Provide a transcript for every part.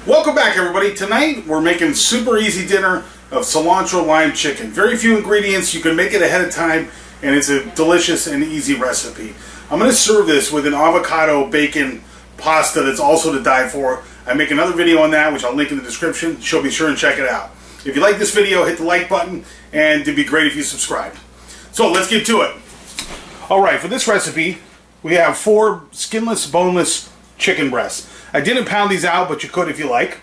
Welcome back, everybody. Tonight we're making super easy dinner of cilantro lime chicken. Very few ingredients, you can make it ahead of time, and it's a delicious and easy recipe. I'm going to serve this with an avocado bacon pasta that's also to die for. I make another video on that, which I'll link in the description, so be sure and check it out. If you like this video, hit the like button, and it'd be great if you subscribed. So let's get to it. Alright, for this recipe, we have 4 skinless, boneless chicken breasts. I didn't pound these out, but you could if you like.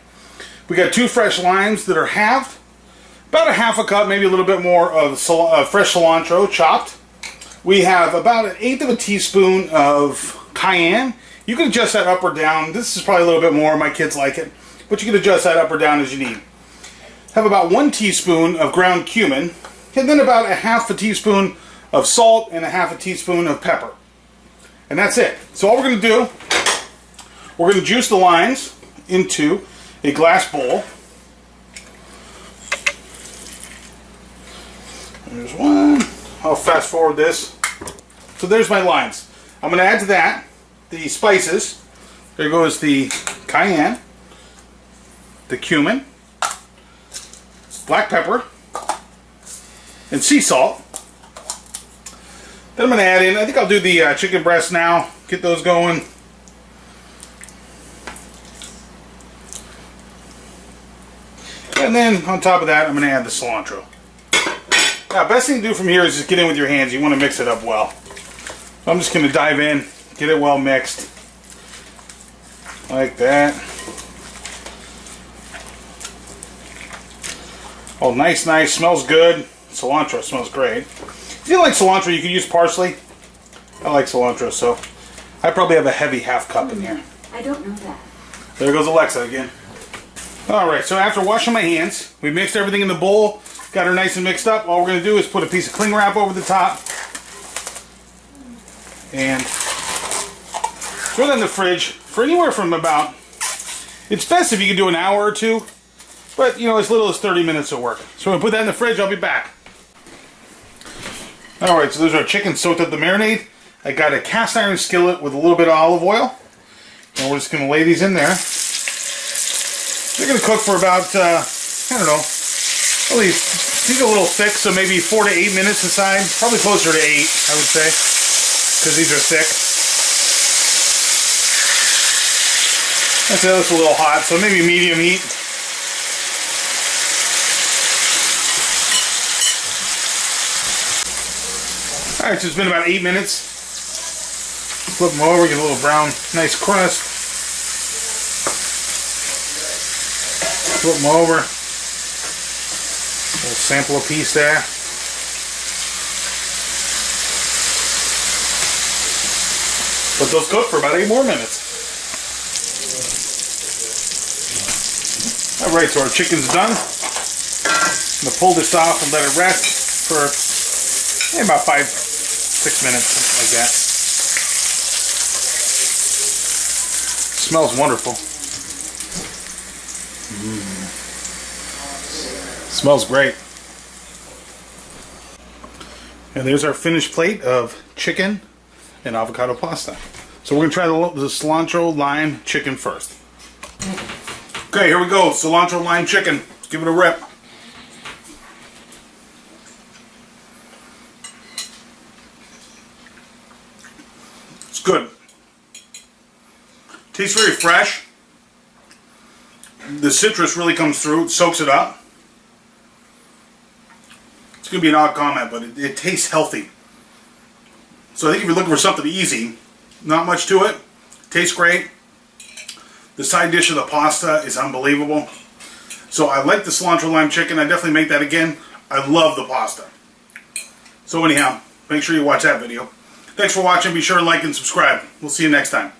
We got 2 fresh limes that are halved. About a half a cup, maybe a little bit more of fresh cilantro chopped. We have about 1/8 of a teaspoon of cayenne. You can adjust that up or down. This is probably a little bit more. My kids like it. But you can adjust that up or down as you need. Have about 1 teaspoon of ground cumin. And then about 1/2 teaspoon of salt and 1/2 teaspoon of pepper. And that's it. So all we're going to do, we're going to juice the limes into a glass bowl. There's one. I'll fast forward this. So there's my limes. I'm going to add to that the spices. There goes the cayenne, the cumin, black pepper, and sea salt. Then I'm going to add in, I think I'll do the chicken breast now, get those going. And then on top of that, I'm going to add the cilantro. Now, best thing to do from here is just get in with your hands. You want to mix it up well. So I'm just going to dive in, get it well mixed. Like that. Oh, nice, nice. Smells good. Cilantro smells great. If you don't like cilantro, you can use parsley. I like cilantro, so I probably have a heavy half cup in here. I don't know that. There goes Alexa again. Alright, so after washing my hands, we mixed everything in the bowl, got her nice and mixed up. All we're going to do is put a piece of cling wrap over the top and throw that in the fridge for anywhere from about, it's best if you can do an hour or 2, but you know, as little as 30 minutes will work. So we'll put that in the fridge, I'll be back. Alright, so there's our chicken soaked up the marinade. I got a cast iron skillet with a little bit of olive oil, and we're just going to lay these in there. They're going to cook for about, I don't know, at least, these are a little thick, so maybe 4 to 8 minutes aside. Probably closer to 8, I would say, because these are thick. That's a little hot, so maybe medium heat. Alright, so it's been about 8 minutes. Flip them over, get a little brown, nice crust. Flip them over. A little sample a piece there. Let those cook for about 8 more minutes. Alright, so our chicken's done. I'm going to pull this off and let it rest for about 5-6 minutes, something like that. Smells wonderful. Smells great. And there's our finished plate of chicken and avocado pasta. So we're going to try the cilantro lime chicken first. Okay, here we go. Cilantro lime chicken. Let's give it a rip. It's good. Tastes very fresh. The citrus really comes through, it soaks it up. It's going to be an odd comment, but it tastes healthy. So I think if you're looking for something easy, not much to it. Tastes great. The side dish of the pasta is unbelievable. So I like the cilantro lime chicken. I definitely make that again. I love the pasta. So anyhow, make sure you watch that video. Thanks for watching. Be sure to like and subscribe. We'll see you next time.